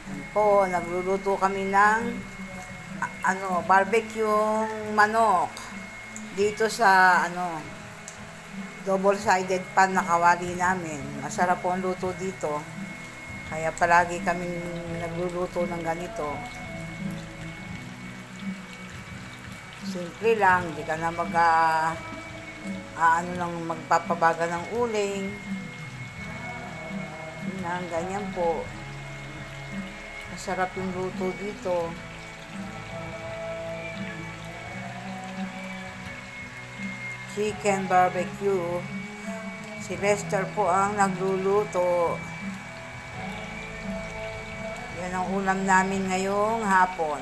Yan po, nagluluto kami ng barbecue manok dito sa double-sided pan na kawali namin. Masarap po ang luto dito. Kaya palagi kaming nagluluto ng ganito. Simple lang, di ka na magpapabaga ng uling. Ganyan po. Masarap yung luto dito. Chicken barbecue. Si Lester po ang nagluluto. Yan ang ulam namin ngayong hapon.